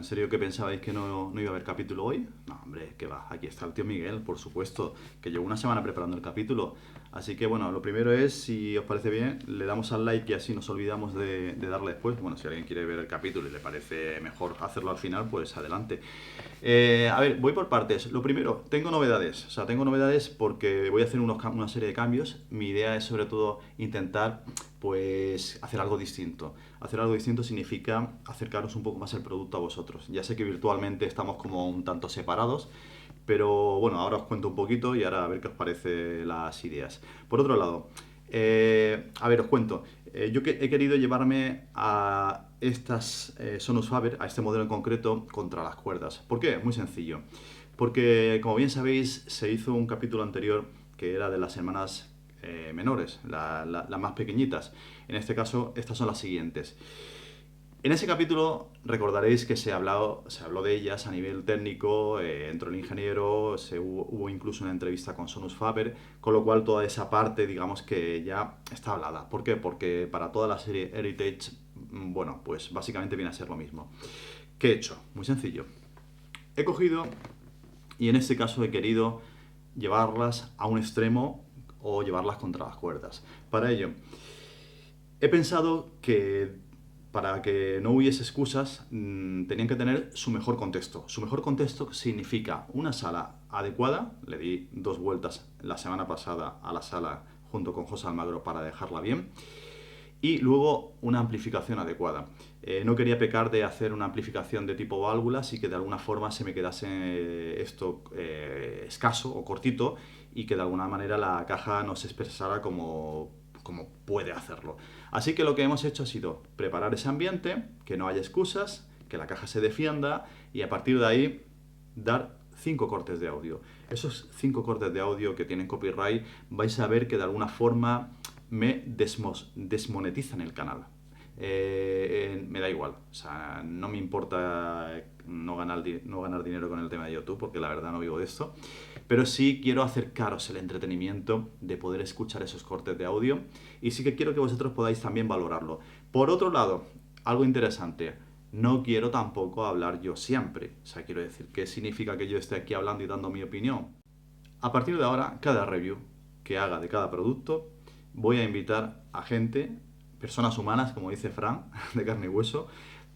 serio que pensabais que no iba a haber capítulo hoy? No, hombre, que va, aquí está el tío Miguel, por supuesto, que llevo una semana preparando el capítulo. Así que bueno, lo primero es, si os parece bien, le damos al like y así nos olvidamos de darle después. Bueno, si alguien quiere ver el capítulo y le parece mejor hacerlo al final, pues adelante. A ver, voy por partes. Lo primero, tengo novedades. O sea, tengo novedades porque voy a hacer una serie de cambios. Mi idea es sobre todo intentar, pues, hacer algo distinto. Hacer algo distinto significa acercaros un poco más el producto a vosotros. Ya sé que virtualmente estamos como un tanto separados, pero bueno, ahora os cuento un poquito y ahora a ver qué os parece las ideas. Por otro lado, a ver, os cuento. He querido llevarme a estas Sonus Faber, a este modelo en concreto, contra las cuerdas. ¿Por qué? Muy sencillo. Porque, como bien sabéis, se hizo un capítulo anterior que era de las hermanas menores, las más pequeñitas. En este caso, estas son las siguientes. En ese capítulo recordaréis que se habló de ellas a nivel técnico, entró el ingeniero, hubo incluso una entrevista con Sonus Faber, con lo cual toda esa parte, digamos que ya está hablada. ¿Por qué? Porque para toda la serie Heritage, bueno, pues básicamente viene a ser lo mismo. ¿Qué he hecho? Muy sencillo. He cogido y en este caso he querido llevarlas a un extremo o llevarlas contra las cuerdas. Para ello, he pensado que para que no hubiese excusas, tenían que tener su mejor contexto. Su mejor contexto significa una sala adecuada. Le di 2 vueltas la semana pasada a la sala junto con José Almagro para dejarla bien. Y luego una amplificación adecuada. No quería pecar de hacer una amplificación de tipo válvulas y que de alguna forma se me quedase esto escaso o cortito y que de alguna manera la caja no se expresara como puede hacerlo. Así que lo que hemos hecho ha sido preparar ese ambiente, que no haya excusas, que la caja se defienda y a partir de ahí dar 5 cortes de audio. Esos 5 cortes de audio que tienen copyright vais a ver que de alguna forma me desmonetizan el canal. Me da igual, o sea, no me importa no ganar dinero con el tema de YouTube, porque la verdad no vivo de esto, pero sí quiero acercaros el entretenimiento de poder escuchar esos cortes de audio y sí que quiero que vosotros podáis también valorarlo. Por otro lado, algo interesante, no quiero tampoco hablar yo siempre, o sea, quiero decir, ¿qué significa que yo esté aquí hablando y dando mi opinión? A partir de ahora, cada review que haga de cada producto, voy a invitar a gente, personas humanas, como dice Fran, de carne y hueso,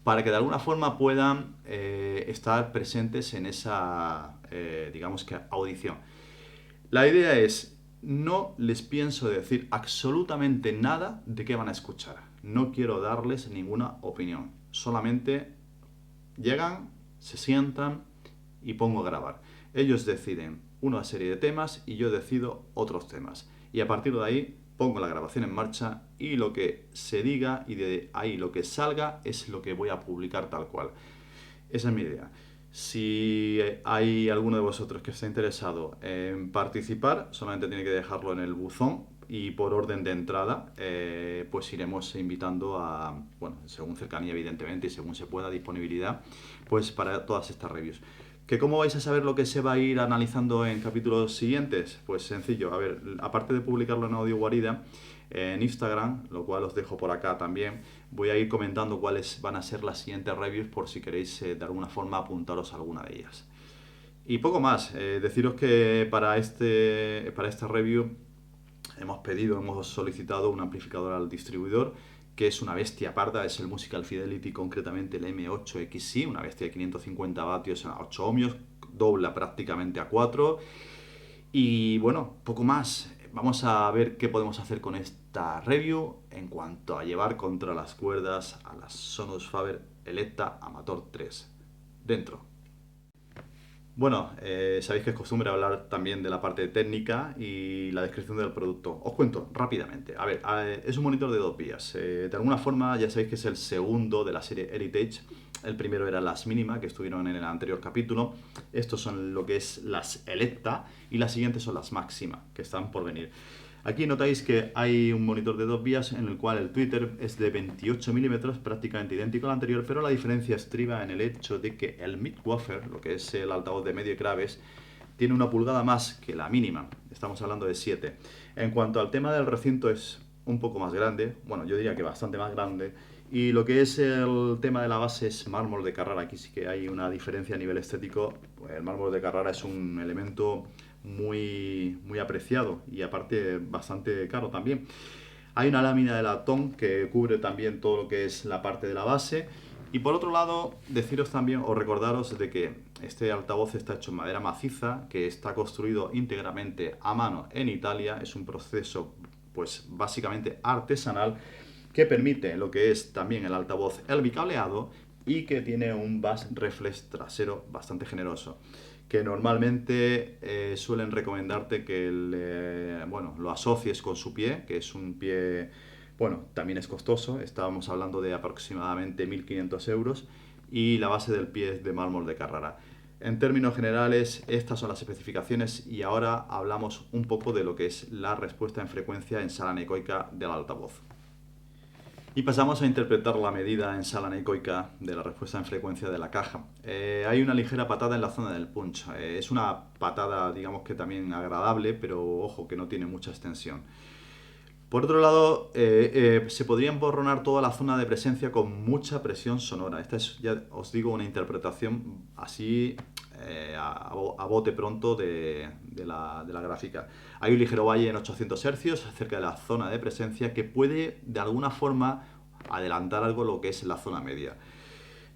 para que de alguna forma puedan estar presentes en esa, digamos que, audición. La idea es, no les pienso decir absolutamente nada de qué van a escuchar. No quiero darles ninguna opinión. Solamente llegan, se sientan y pongo a grabar. Ellos deciden una serie de temas y yo decido otros temas. Y a partir de ahí pongo la grabación en marcha y lo que se diga y de ahí lo que salga es lo que voy a publicar tal cual. Esa es mi idea. Si hay alguno de vosotros que esté interesado en participar, solamente tiene que dejarlo en el buzón y por orden de entrada, pues iremos invitando a, bueno, según cercanía evidentemente y según se pueda, disponibilidad, pues para todas estas reviews. ¿Que cómo vais a saber lo que se va a ir analizando en capítulos siguientes? Pues sencillo, a ver, aparte de publicarlo en Audio Guarida, en Instagram, lo cual os dejo por acá también, voy a ir comentando cuáles van a ser las siguientes reviews por si queréis de alguna forma apuntaros a alguna de ellas. Y poco más, deciros que para esta review hemos solicitado un amplificador al distribuidor que es una bestia parda, es el Musical Fidelity, concretamente el M8XI, una bestia de 550 vatios a 8 ohmios, dobla prácticamente a 4. Y bueno, poco más. Vamos a ver qué podemos hacer con esta review en cuanto a llevar contra las cuerdas a las Sonus Faber Electa Amateur 3. Dentro. Bueno, sabéis que es costumbre hablar también de la parte técnica y la descripción del producto. Os cuento rápidamente. A ver, es un monitor de 2 vías. De alguna forma ya sabéis que es el segundo de la serie Heritage. El primero era las Mínima, que estuvieron en el anterior capítulo. Estos son lo que es las Electa y las siguientes son las Máxima, que están por venir. Aquí notáis que hay un monitor de 2 vías en el cual el tweeter es de 28 milímetros, prácticamente idéntico al anterior, pero la diferencia estriba en el hecho de que el midwoofer, lo que es el altavoz de medio graves, tiene 1 pulgada más que la mínima. Estamos hablando de 7. En cuanto al tema del recinto, es un poco más grande, bueno, yo diría que bastante más grande, Y lo que es el tema de la base es mármol de Carrara. Aquí sí que hay una diferencia a nivel estético. El mármol de Carrara es un elemento muy apreciado y aparte bastante caro también. Hay una lámina de latón que cubre también todo lo que es la parte de la base. Y por otro lado, deciros también o recordaros de que este altavoz está hecho en madera maciza, que está construido íntegramente a mano en Italia. Es un proceso pues básicamente artesanal que permite lo que es también el altavoz el bicableado y que tiene un bass reflex trasero bastante generoso, que normalmente suelen recomendarte que bueno, lo asocies con su pie, que es un pie, bueno, también es costoso, estábamos hablando de aproximadamente 1.500 euros, y la base del pie es de mármol de Carrara. En términos generales, estas son las especificaciones y ahora hablamos un poco de lo que es la respuesta en frecuencia en sala anecoica del altavoz. Y pasamos a interpretar la medida en sala anecoica de la respuesta en frecuencia de la caja. Hay una ligera patada en la zona del punch. Es una patada, digamos que también agradable, pero ojo que no tiene mucha extensión. Por otro lado, se podría emborronar toda la zona de presencia con mucha presión sonora. Esta es, ya os digo, una interpretación así a bote pronto de la gráfica. Hay un ligero valle en 800 Hz cerca de la zona de presencia que puede de alguna forma adelantar algo lo que es la zona media.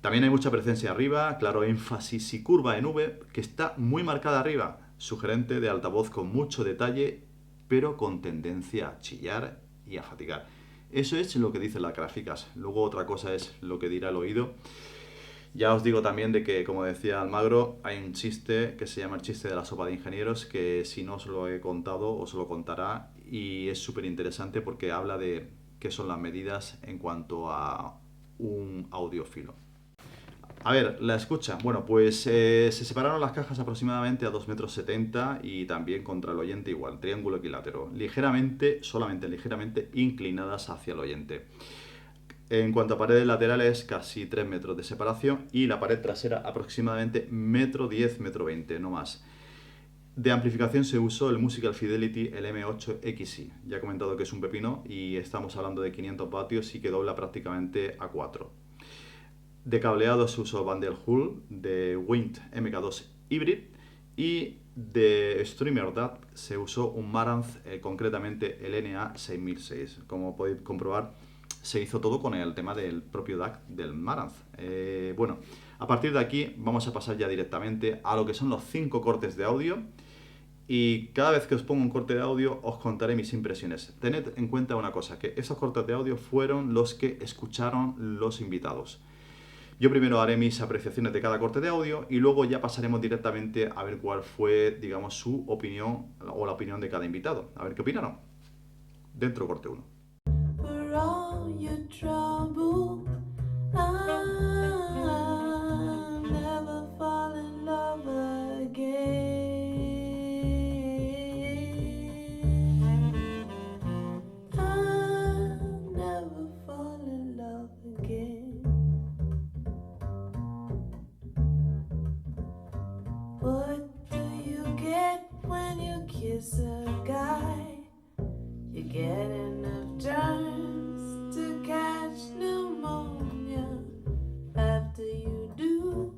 También hay mucha presencia arriba, claro énfasis y curva en V que está muy marcada arriba, sugerente de altavoz con mucho detalle pero con tendencia a chillar y a fatigar. Eso es lo que dicen las gráficas. Luego otra cosa es lo que dirá el oído. Ya os digo también de que, como decía Almagro, hay un chiste que se llama el chiste de la sopa de ingenieros, que si no os lo he contado, os lo contará, y es súper interesante porque habla de qué son las medidas en cuanto a un audiófilo. A ver, la escucha. Bueno, pues se separaron las cajas aproximadamente a 2,70 m y también contra el oyente igual, triángulo equilátero, ligeramente, solamente ligeramente inclinadas hacia el oyente. En cuanto a paredes laterales, casi 3 metros de separación y la pared trasera aproximadamente 1,10 m, 1,20 m, no más. De amplificación se usó el Musical Fidelity, el M8XI. Ya he comentado que es un pepino y estamos hablando de 500 vatios y que dobla prácticamente a 4. De cableado se usó Vandal Hull de Wind MK2 Hybrid y de Streamer DAT se usó un Marantz, concretamente el NA6006. Como podéis comprobar, se hizo todo con el tema del propio DAC del Marantz. Bueno, a partir de aquí vamos a pasar ya directamente a lo que son los 5 cortes de audio. Y cada vez que os pongo un corte de audio os contaré mis impresiones. Tened en cuenta una cosa, que esos cortes de audio fueron los que escucharon los invitados. Yo primero haré mis apreciaciones de cada corte de audio y luego ya pasaremos directamente a ver cuál fue, digamos, su opinión o la opinión de cada invitado. A ver qué opinaron. Dentro corte 1. Kiss a guy, you get enough germs to catch pneumonia. After you do,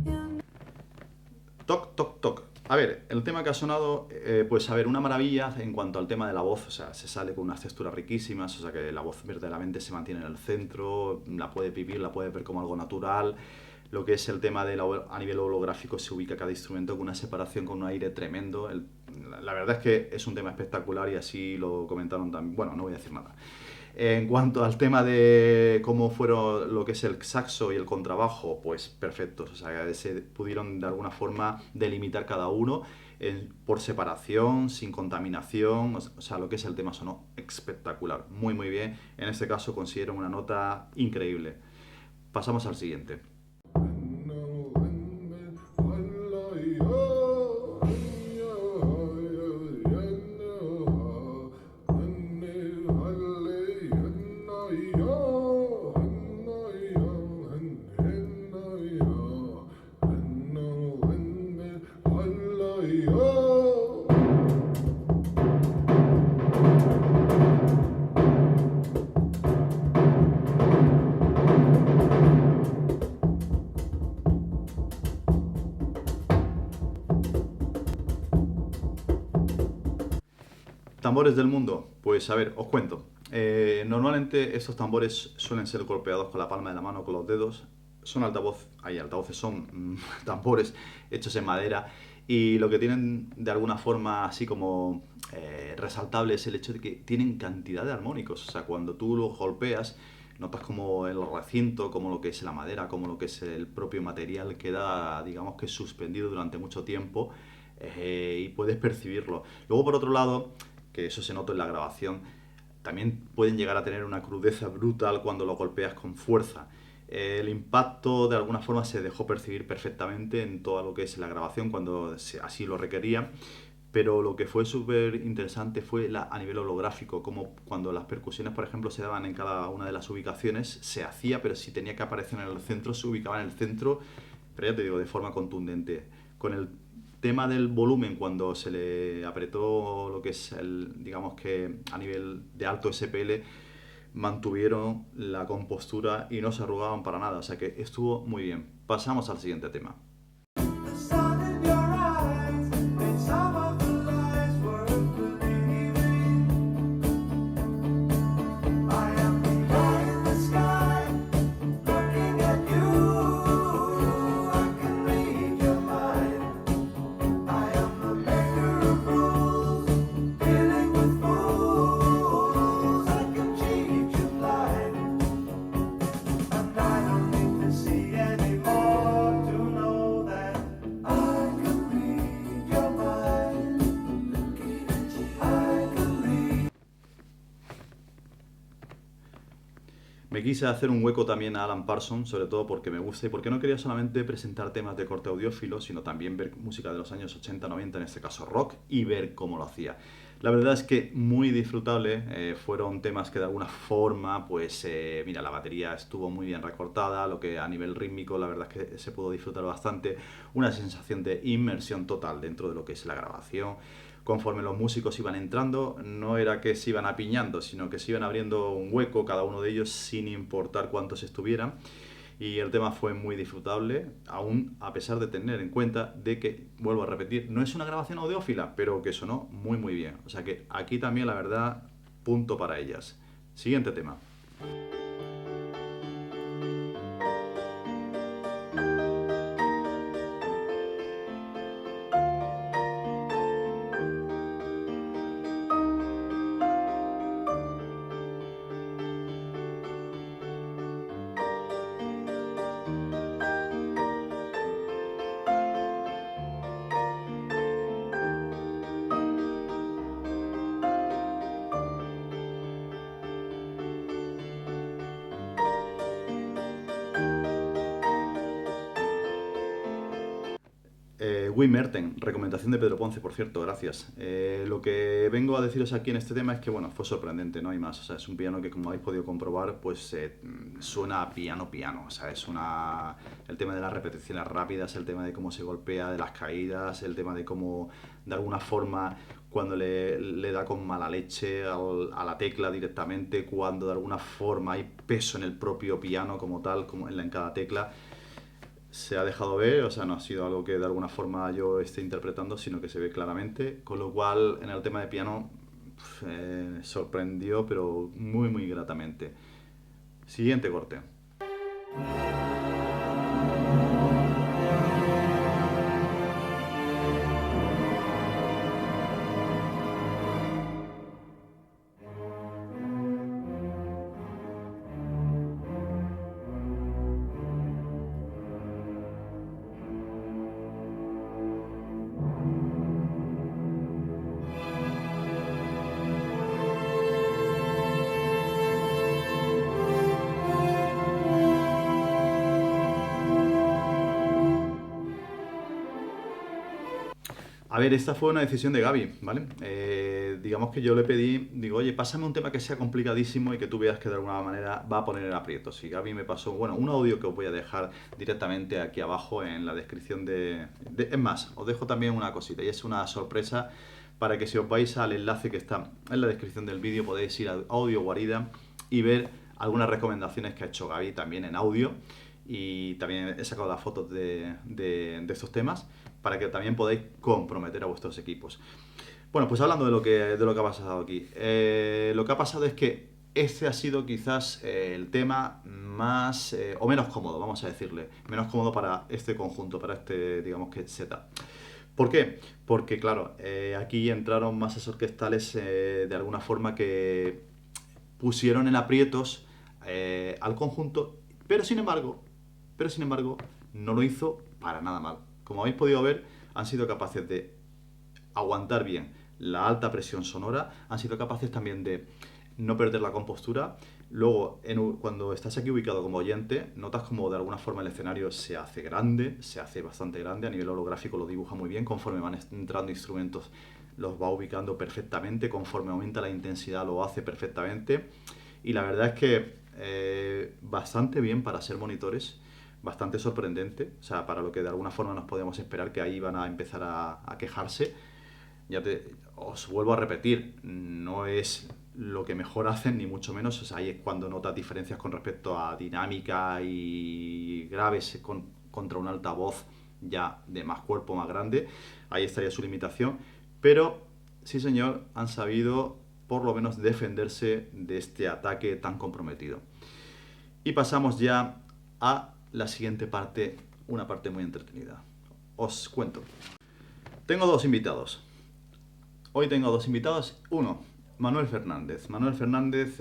you'll... Toc, toc, toc. A ver, el tema que ha sonado, pues a ver, una maravilla en cuanto al tema de la voz. O sea, se sale con unas texturas riquísimas, o sea que la voz verdaderamente se mantiene en el centro, la puedes vivir, la puedes ver como algo natural. Lo que es el tema de a nivel holográfico, se ubica cada instrumento con una separación, con un aire tremendo. La verdad es que es un tema espectacular y así lo comentaron también. Bueno, no voy a decir nada. En cuanto al tema de cómo fueron lo que es el saxo y el contrabajo, pues perfectos. O sea, se pudieron de alguna forma delimitar cada uno por separación, sin contaminación. O sea, lo que es el tema sonó espectacular. Muy, muy bien. En este caso considero una nota increíble. Pasamos al siguiente. tambores del mundo, pues a ver, os cuento. Normalmente estos tambores suelen ser golpeados con la palma de la mano, con los dedos. Son altavoces son tambores hechos en madera y lo que tienen de alguna forma así como resaltable es el hecho de que tienen cantidad de armónicos. O sea, cuando tú los golpeas, notas como el recinto, como lo que es la madera, como lo que es el propio material queda, digamos que suspendido durante mucho tiempo y puedes percibirlo. Luego, por otro lado, que eso se nota en la grabación, también pueden llegar a tener una crudeza brutal cuando lo golpeas con fuerza. El impacto de alguna forma se dejó percibir perfectamente en todo lo que es la grabación cuando así lo requería, pero lo que fue súper interesante fue a nivel holográfico, como cuando las percusiones, por ejemplo, se daban en cada una de las ubicaciones, se hacía, pero si tenía que aparecer en el centro, se ubicaba en el centro, pero ya te digo, de forma contundente. Con el tema del volumen, cuando se le apretó lo que es digamos que a nivel de alto SPL, mantuvieron la compostura y no se arrugaban para nada, o sea que estuvo muy bien. Pasamos al siguiente tema. Me quise hacer un hueco también a Alan Parsons, sobre todo porque me gusta y porque no quería solamente presentar temas de corte audiófilo, sino también ver música de los años 80, 90, en este caso rock, y ver cómo lo hacía. La verdad es que muy disfrutable, fueron temas que de alguna forma, pues mira, la batería estuvo muy bien recortada, lo que a nivel rítmico la verdad es que se pudo disfrutar bastante, una sensación de inmersión total dentro de lo que es la grabación. Conforme los músicos iban entrando, no era que se iban apiñando, sino que se iban abriendo un hueco cada uno de ellos sin importar cuántos estuvieran. Y el tema fue muy disfrutable, aún a pesar de tener en cuenta de que, vuelvo a repetir, no es una grabación audiófila, pero que sonó muy muy bien. O sea que aquí también la verdad, punto para ellas. Siguiente tema. Wim Merten, recomendación de Pedro Ponce, por cierto, gracias. Lo que vengo a deciros aquí en este tema es que, bueno, fue sorprendente, no hay más. O sea, es un piano que, como habéis podido comprobar, pues suena a piano. O sea, el tema de las repeticiones rápidas, el tema de cómo se golpea, de las caídas, el tema de cómo, de alguna forma, cuando le da con mala leche a la tecla directamente, cuando de alguna forma hay peso en el propio piano como tal, como en cada tecla. Se ha dejado ver, o sea, no ha sido algo que de alguna forma yo esté interpretando, sino que se ve claramente, con lo cual en el tema de piano sorprendió, pero muy muy gratamente. Siguiente corte. A ver, esta fue una decisión de Gaby, ¿vale? Digamos que yo le pedí, digo, oye, pásame un tema que sea complicadísimo y que tú veas que de alguna manera va a poner en aprietos. Y Gaby me pasó, bueno, un audio que os voy a dejar directamente aquí abajo en la descripción es más, os dejo también una cosita y es una sorpresa para que si os vais al enlace que está en la descripción del vídeo podéis ir a Audio Guarida y ver algunas recomendaciones que ha hecho Gaby también en audio. Y también he sacado las fotos de estos temas para que también podáis comprometer a vuestros equipos. Bueno, pues hablando de lo que ha pasado aquí. Lo que ha pasado es que este ha sido quizás el tema más, o menos cómodo, vamos a decirle. Menos cómodo para este conjunto, para este, digamos que setup. ¿Por qué? Porque, claro, aquí entraron masas orquestales de alguna forma que pusieron en aprietos al conjunto, pero sin embargo, no lo hizo para nada mal. Como habéis podido ver, han sido capaces de aguantar bien la alta presión sonora, han sido capaces también de no perder la compostura. Luego, cuando estás aquí ubicado como oyente, notas como de alguna forma el escenario se hace grande, se hace bastante grande, a nivel holográfico lo dibuja muy bien, conforme van entrando instrumentos los va ubicando perfectamente, conforme aumenta la intensidad lo hace perfectamente, y la verdad es que bastante bien para ser monitores, bastante sorprendente, o sea, para lo que de alguna forma nos podemos esperar que ahí van a empezar a quejarse. Os vuelvo a repetir, no es lo que mejor hacen, ni mucho menos. O sea, ahí es cuando notas diferencias con respecto a dinámica y graves contra un altavoz ya de más cuerpo, más grande. Ahí estaría su limitación. Pero, sí señor, han sabido por lo menos defenderse de este ataque tan comprometido. Y pasamos ya a la siguiente parte, una parte muy entretenida. Os cuento. Tengo dos invitados. Hoy tengo dos invitados. Uno, Manuel Fernández. Manuel Fernández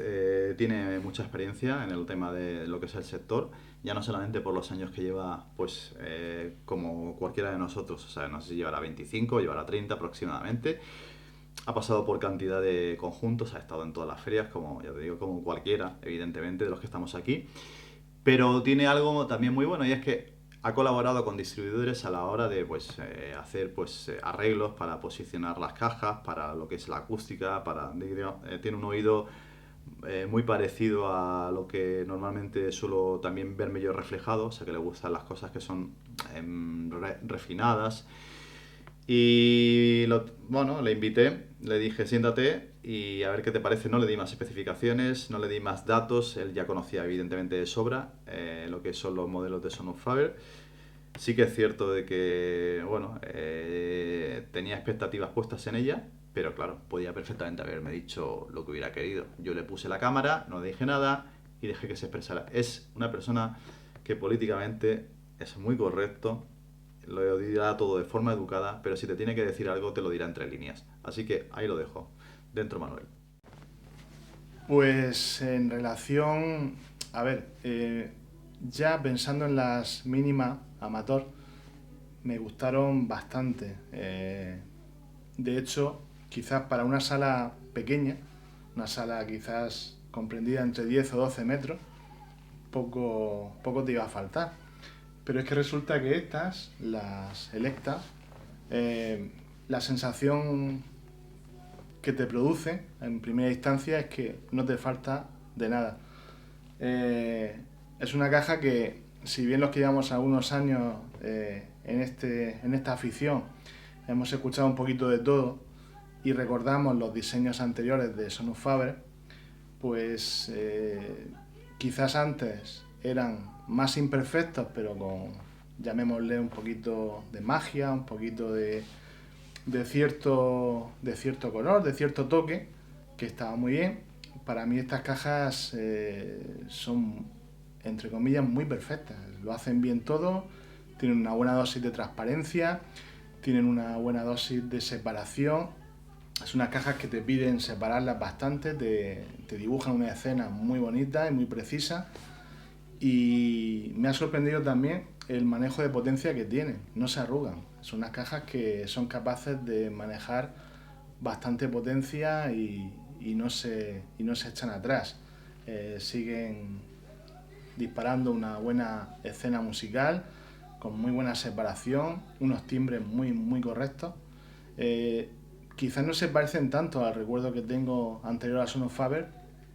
tiene mucha experiencia en el tema de lo que es el sector, ya no solamente por los años que lleva, pues como cualquiera de nosotros, o sea, no sé si llevará 25, llevará 30 aproximadamente. Ha pasado por cantidad de conjuntos, ha estado en todas las ferias, como ya te digo, como cualquiera, evidentemente, de los que estamos aquí. Pero tiene algo también muy bueno, y es que ha colaborado con distribuidores a la hora de pues, hacer pues, arreglos para posicionar las cajas, para lo que es la acústica, tiene un oído muy parecido a lo que normalmente suelo también verme yo reflejado, o sea que le gustan las cosas que son refinadas. Y bueno, le invité, le dije siéntate y a ver qué te parece. No le di más especificaciones, no le di más datos, él ya conocía evidentemente de sobra lo que son los modelos de Sound of Faber. Sí que es cierto de que, bueno, tenía expectativas puestas en ella, pero claro, podía perfectamente haberme dicho lo que hubiera querido. Yo le puse la cámara, no dije nada y dejé que se expresara. Es una persona que políticamente es muy correcto, lo dirá todo de forma educada, pero si te tiene que decir algo te lo dirá entre líneas. Así que ahí lo dejo. Dentro Manuel. Pues en relación, a ver, ya pensando en las mínimas amateur, me gustaron bastante. De hecho, quizás para una sala pequeña, una sala quizás comprendida entre 10 o 12 metros, poco te iba a faltar. Pero es que resulta que estas, las Electa, la sensación que te produce en primera instancia es que no te falta de nada. Es una caja que, si bien los que llevamos algunos años en esta afición hemos escuchado un poquito de todo y recordamos los diseños anteriores de Sound of Faber, pues quizás antes eran más imperfectos, pero con, llamémosle, un poquito de magia, un poquito de cierto color, de cierto toque, que estaba muy bien. Para mí estas cajas son, entre comillas, muy perfectas. Lo hacen bien todo, tienen una buena dosis de transparencia, tienen una buena dosis de separación. Es unas cajas que te piden separarlas bastante, te dibujan una escena muy bonita y muy precisa. Y me ha sorprendido también el manejo de potencia que tienen, no se arrugan. Son unas cajas que son capaces de manejar bastante potencia y no se echan atrás. Siguen disparando una buena escena musical, con muy buena separación, unos timbres muy correctos. Quizás no se parecen tanto al recuerdo que tengo anterior a Sound of Faber,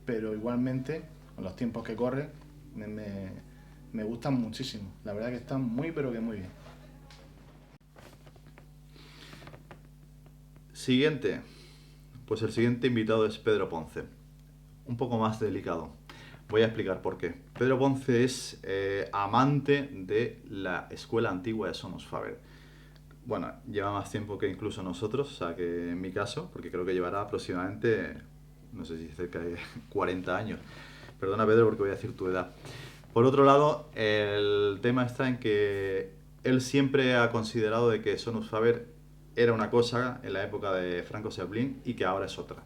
pero igualmente, con los tiempos que corren, me gustan muchísimo. La verdad que están muy, pero que muy bien. Siguiente. Pues el siguiente invitado es Pedro Ponce. Un poco más delicado. Voy a explicar por qué. Pedro Ponce es amante de la escuela antigua de Sound of Faber. bueno, lleva más tiempo que incluso nosotros, o sea, que en mi caso, porque creo que llevará aproximadamente, no sé si cerca de 40 años. Perdona, Pedro, porque voy a decir tu edad. Por otro lado, el tema está en que él siempre ha considerado de que Son of Faber era una cosa en la época de Franco Zeppelin y que ahora es otra.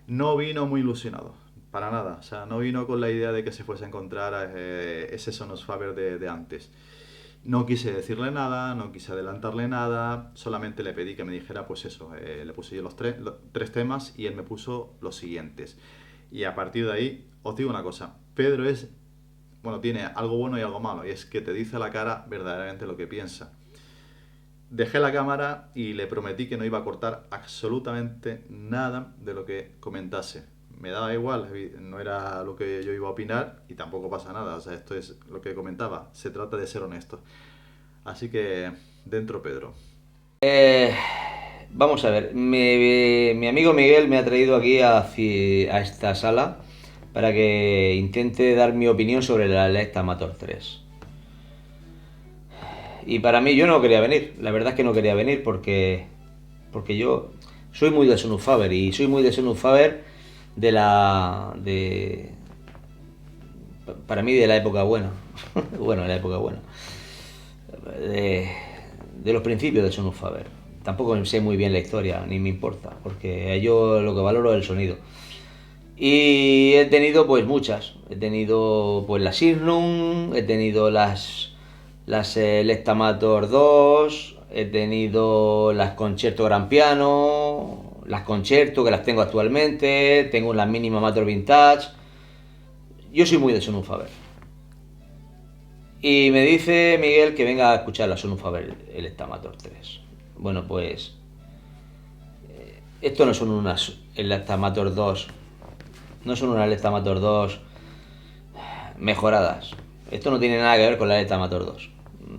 No vino muy ilusionado, para nada. O sea, no vino con la idea de que se fuese a encontrar ese Son of Faber de antes. No quise decirle nada, no quise adelantarle nada, solamente le pedí que me dijera, pues eso, le puse yo los tres temas y él me puso los siguientes. Y a partir de ahí, os digo una cosa, Pedro es, bueno, tiene algo bueno y algo malo, y es que te dice a la cara verdaderamente lo que piensa. Dejé la cámara y le prometí que no iba a cortar absolutamente nada de lo que comentase. Me daba igual, no era lo que yo iba a opinar y tampoco pasa nada. O sea, esto es lo que comentaba. Se trata de ser honesto. Así que, dentro Pedro. Vamos a ver, mi amigo Miguel me ha traído aquí a esta sala para que intente dar mi opinión sobre la Electa Amateur 3. Y para mí yo no quería venir, la verdad es que no quería venir porque yo soy muy de Son of Faber y soy muy de Son of Faber para mí de la época buena, bueno, de la época buena, de los principios de Son of Faber. Tampoco sé muy bien la historia, ni me importa, porque yo lo que valoro es el sonido. Y he tenido pues muchas, he tenido pues la Signum, he tenido las Electa Amateur 2, he tenido las Concerto Gran Piano, las Concerto que las tengo actualmente, tengo las Mínima Amateur Vintage. Yo soy muy de Son of Faber. Y me dice Miguel que venga a escuchar la Son of Faber Electa Amateur 3. Bueno, pues esto no son unas Electa Amateur 2, no son unas Electa Amateur 2 mejoradas. Esto no tiene nada que ver con la Electa Amateur 2.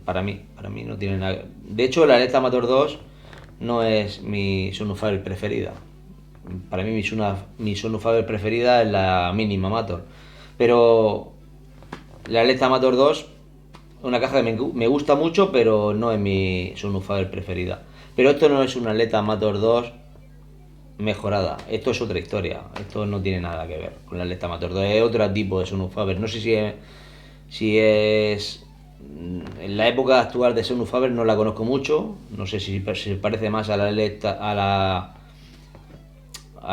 Para mí no tiene nada que ver. De hecho, la Electa Amateur 2 no es mi Son of Faber preferida. Para mí mi Son of Faber preferida es la Mínima Amateur. Pero la Electa Amateur 2 es una caja que me gusta mucho, pero no es mi Son of Faber preferida. Pero esto no es una Electa Amateur 2 mejorada. Esto es otra historia. Esto no tiene nada que ver con la Electa Amateur 2. Es otro tipo de Son of Faber. No sé si es en la época actual de Son of Faber, no la conozco mucho. No sé si se parece más a la Electa, a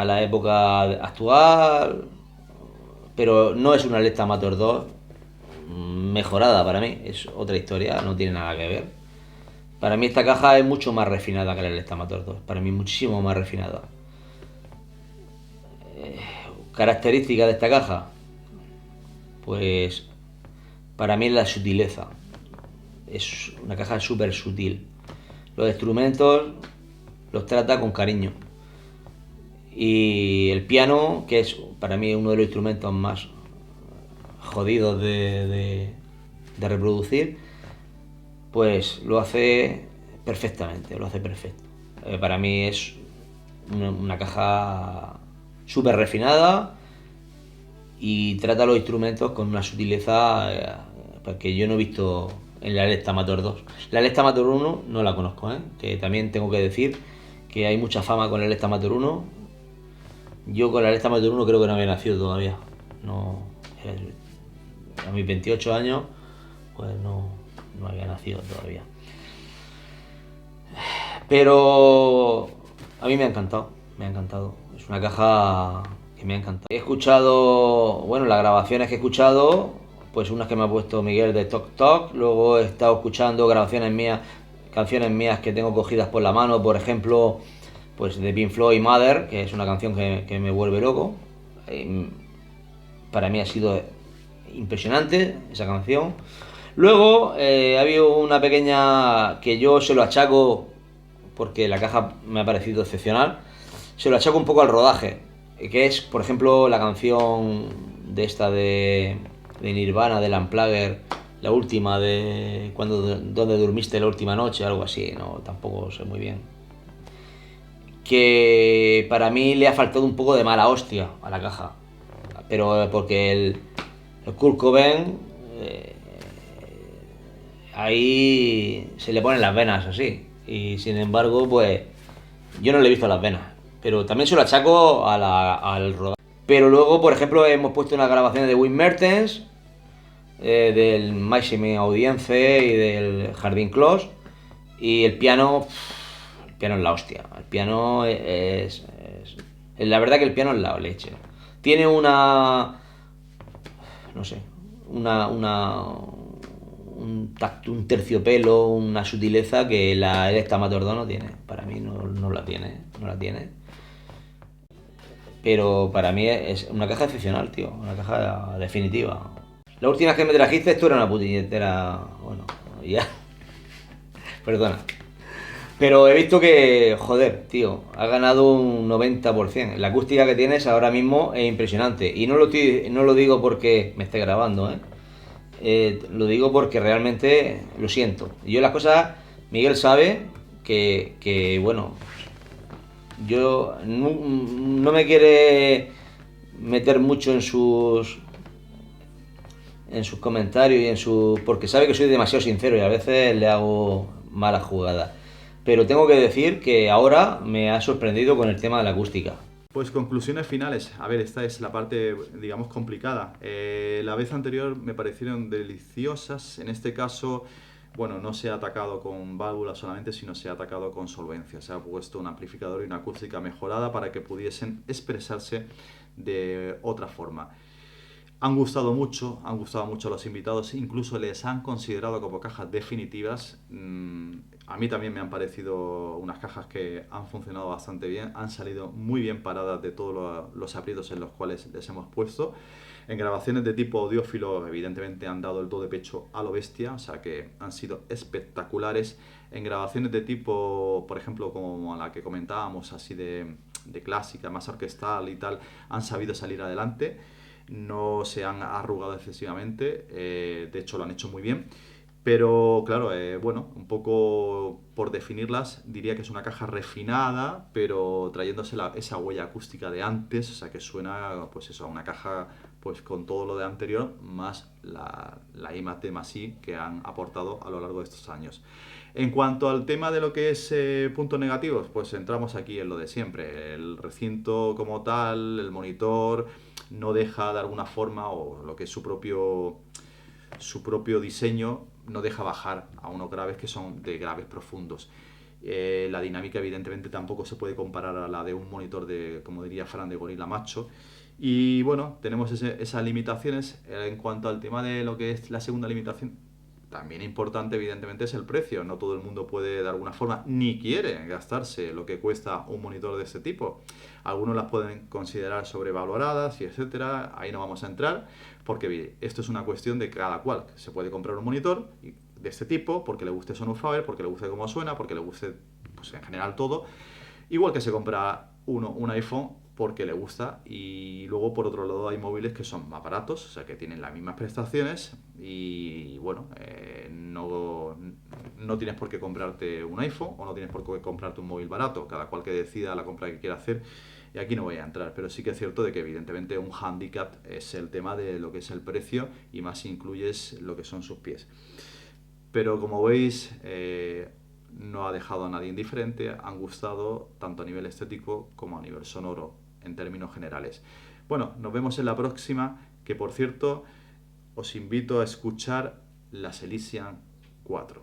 la época actual, pero no es una Electa Amateur 2 mejorada. Para mí es otra historia, no tiene nada que ver. Para mí esta caja es mucho más refinada que la Electa Amateur 2, para mí muchísimo más refinada. Característica de esta caja, pues para mí es la sutileza. Es una caja súper sutil. Los instrumentos los trata con cariño. Y el piano, que es para mí uno de los instrumentos más jodidos de reproducir, pues lo hace perfectamente, lo hace perfecto. Para mí es una caja súper refinada y trata los instrumentos con una sutileza que yo no he visto en la Electa Amateur 2. La Electa Amateur 1 no la conozco, que también tengo que decir que hay mucha fama con la Electa Amateur 1. Yo con la Electa Amateur 1 creo que no había nacido todavía. No, a mis 28 años pues no había nacido todavía. Pero a mí me ha encantado, Es una caja que me ha encantado. He escuchado, bueno, las grabaciones que he escuchado, pues unas que me ha puesto Miguel de Tok Tok, luego he estado escuchando canciones mías que tengo cogidas por la mano, por ejemplo, pues de Pink Floyd, Mother, que es una canción que me vuelve loco. Para mí ha sido impresionante esa canción. Luego ha habido una pequeña que yo se lo achaco, porque la caja me ha parecido excepcional, se lo achaco un poco al rodaje, que es, por ejemplo, la canción de esta de Nirvana, del Unplugged, la última de donde durmiste la última noche, algo así, no, tampoco sé muy bien. Que para mí le ha faltado un poco de mala hostia a la caja, pero porque el Kurt Cobain ahí se le ponen las venas así, Y sin embargo, pues yo no le he visto las venas. Pero también se lo achaco al rodaje. Pero luego, por ejemplo, hemos puesto unas grabaciones de Wim Mertens, del Máxime Audience y del Jardín Clos. Y el piano es la hostia. El piano la verdad que el piano es la leche. Tiene una... no sé, un tacto, un terciopelo, una sutileza que la Electa Matordó no tiene. Para mí no la tiene. Pero para mí es una caja excepcional, tío. Una caja definitiva. La última vez que me trajiste esto era una puñetera... Bueno, ya... Perdona. Pero he visto que, joder, tío, ha ganado un 90%. La acústica que tienes ahora mismo es impresionante. Y no lo digo porque me esté grabando, lo digo porque realmente lo siento. Yo las cosas, Miguel sabe que bueno, yo no me quiere meter mucho en sus comentarios porque sabe que soy demasiado sincero y a veces le hago malas jugadas. Pero tengo que decir que ahora me ha sorprendido con el tema de la acústica. Pues conclusiones finales. A ver, esta es la parte, digamos, complicada. La vez anterior me parecieron deliciosas. En este caso, bueno, no se ha atacado con válvulas solamente, sino se ha atacado con solvencia. Se ha puesto un amplificador y una acústica mejorada para que pudiesen expresarse de otra forma. Han gustado mucho a los invitados, incluso les han considerado como cajas definitivas. A mí también me han parecido unas cajas que han funcionado bastante bien, han salido muy bien paradas de todos los aprietos en los cuales les hemos puesto. En grabaciones de tipo audiófilo, evidentemente han dado el do de pecho a lo bestia, o sea que han sido espectaculares. En grabaciones de tipo, por ejemplo, como la que comentábamos, así de clásica, más orquestal y tal, han sabido salir adelante. No se han arrugado excesivamente, de hecho lo han hecho muy bien, pero claro, bueno, un poco por definirlas, diría que es una caja refinada, pero trayéndose esa huella acústica de antes, o sea que suena pues eso, a una caja pues con todo lo de anterior, más la I+D+I que han aportado a lo largo de estos años. En cuanto al tema de lo que es puntos negativos, pues entramos aquí en lo de siempre, el recinto como tal, el monitor no deja de alguna forma, o lo que es su propio diseño, no deja bajar a unos graves que son de graves profundos. La dinámica evidentemente tampoco se puede comparar a la de un monitor de, como diría Fran, de gorila macho. Y bueno, tenemos esas limitaciones. En cuanto al tema de lo que es la segunda limitación, también importante evidentemente es el precio. No todo el mundo puede de alguna forma ni quiere gastarse lo que cuesta un monitor de este tipo. Algunos las pueden considerar sobrevaloradas y etcétera. Ahí no vamos a entrar porque esto es una cuestión de cada cual. Se puede comprar un monitor de este tipo porque le guste Sonuffaber, porque le guste cómo suena, porque le guste pues, en general todo. Igual que se compra un iPhone porque le gusta, y luego por otro lado hay móviles que son más baratos, o sea que tienen las mismas prestaciones y bueno, no tienes por qué comprarte un iPhone o no tienes por qué comprarte un móvil barato, cada cual que decida la compra que quiera hacer, y aquí no voy a entrar, pero sí que es cierto de que evidentemente un hándicap es el tema de lo que es el precio y más si incluyes lo que son sus pies. Pero como veis, no ha dejado a nadie indiferente, han gustado tanto a nivel estético como a nivel sonoro en términos generales. Bueno, nos vemos en la próxima, que por cierto os invito a escuchar las Elysian 4.